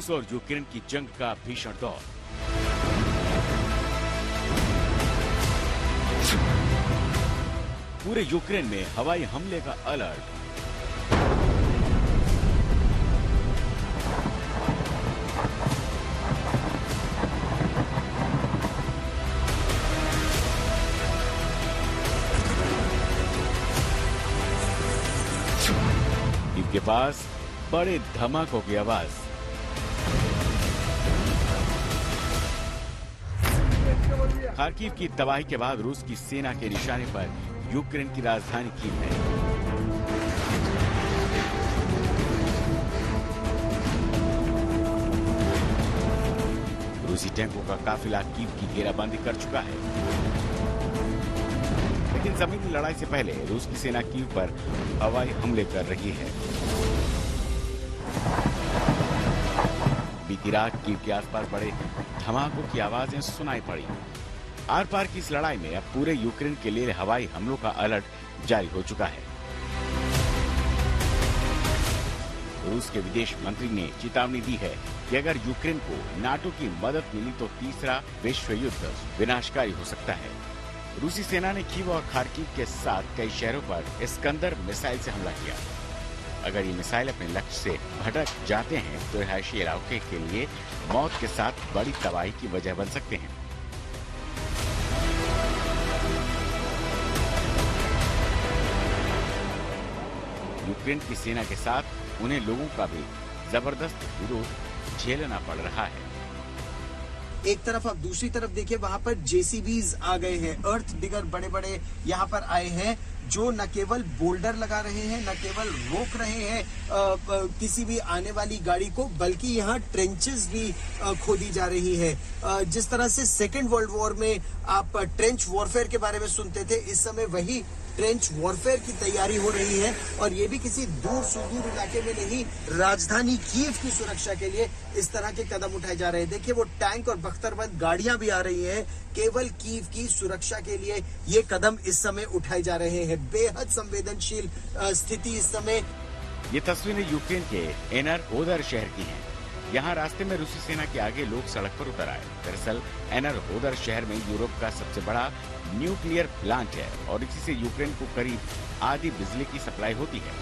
रूस और यूक्रेन की जंग का भीषण दौर। पूरे यूक्रेन में हवाई हमले का अलर्ट। के पास बड़े धमाकों की आवाज। खार्किव की तबाही के बाद रूस की सेना के निशाने पर यूक्रेन की राजधानी कीव है। रूसी टैंकों का काफिला कीव की घेराबंदी कर चुका है, लेकिन जमीनी लड़ाई से पहले रूस की सेना कीव पर हवाई हमले कर रही है। बीती रात कीव के आसपास बड़े धमाकों की आवाजें सुनाई पड़ी। आर पार की इस लड़ाई में अब पूरे यूक्रेन के लिए हवाई हमलों का अलर्ट जारी हो चुका है। रूस के विदेश मंत्री ने चेतावनी दी है कि अगर यूक्रेन को नाटो की मदद मिली तो तीसरा विश्व युद्ध विनाशकारी हो सकता है। रूसी सेना ने कीव और खार्किव के साथ कई शहरों पर इस्कंदर मिसाइल से हमला किया। अगर ये मिसाइल अपने लक्ष्य से भटक जाते हैं तो रिहायशी इलाके के लिए मौत के साथ बड़ी तबाही की वजह बन सकते हैं। यूक्रेन की सेना के साथ उन्हें लोगों का भी जबरदस्त विरोध झेलना पड़ रहा है। एक तरफ अब दूसरी तरफ देखिए, वहां पर जेसीबीज आ गए हैं, अर्थ डिगर बड़े बड़े यहाँ पर आए हैं, जो न केवल बोल्डर लगा रहे हैं, न केवल रोक रहे हैं किसी भी आने वाली गाड़ी को, बल्कि यहाँ ट्रेंचेस भी खोदी जा रही है। जिस तरह से सेकेंड वर्ल्ड वॉर में आप ट्रेंच वॉरफेयर के बारे में सुनते थे, इस समय वही ट्रेंच वॉरफेयर की तैयारी हो रही है, और ये भी किसी दूर सुदूर इलाके में नहीं, राजधानी कीव की सुरक्षा के लिए इस तरह के कदम उठाए जा रहे हैं। देखिए, वो टैंक और बख्तरबंद गाड़ियां भी आ रही हैं, केवल कीव की सुरक्षा के लिए ये कदम इस समय उठाए जा रहे हैं। बेहद संवेदनशील स्थिति इस समय। ये तस्वीरें यूक्रेन के एनर ओदर शहर की हैं। यहाँ रास्ते में रूसी सेना के आगे लोग सड़क पर उतर आए। दरअसल एनर ओदर शहर में यूरोप का सबसे बड़ा न्यूक्लियर प्लांट है और इसी से यूक्रेन को करीब आधी बिजली की सप्लाई होती है।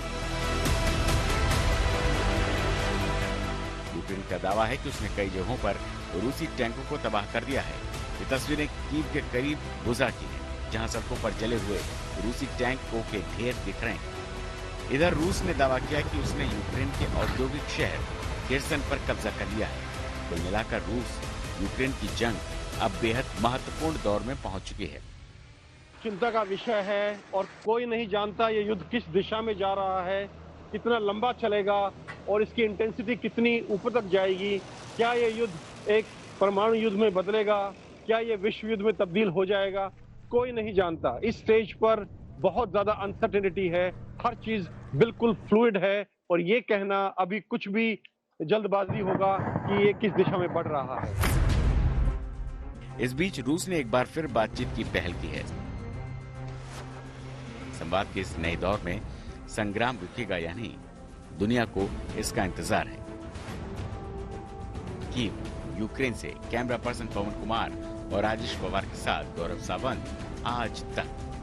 यूक्रेन का दावा है कि उसने कई जगहों पर रूसी टैंकों को तबाह कर दिया है। ये तस्वीरें कीव के करीब बुजा की हैं, जहां सड़कों पर जले हुए रूसी टैंकों के ढेर दिख रहे हैं। इधर रूस ने दावा किया कि उसने यूक्रेन के औद्योगिक शहर केर्सन पर कब्जा कर लिया है। कुल मिलाकर रूस यूक्रेन की जंग अब बेहद महत्वपूर्ण दौर में पहुंच चुकी है। चिंता का विषय है और कोई नहीं जानता ये युद्ध किस दिशा में जा रहा है, कितना लंबा चलेगा और इसकी इंटेंसिटी कितनी ऊपर तक जाएगी। क्या ये युद्ध एक परमाणु युद्ध में बदलेगा, क्या ये विश्व युद्ध में तब्दील हो जाएगा, कोई नहीं जानता। इस स्टेज पर बहुत ज्यादा अनसर्टेनिटी है, हर चीज बिल्कुल फ्लूइड है और ये कहना अभी कुछ भी जल्दबाजी होगा कि ये किस दिशा में बढ़ रहा है। इस बीच रूस ने एक बार फिर बातचीत की पहल की है। संवाद के इस नए दौर में संग्राम रुकेगा या नहीं, दुनिया को इसका इंतजार है। कीव यूक्रेन से कैमरा पर्सन पवन कुमार और राजेश पवार के साथ गौरव सावंत, आज तक।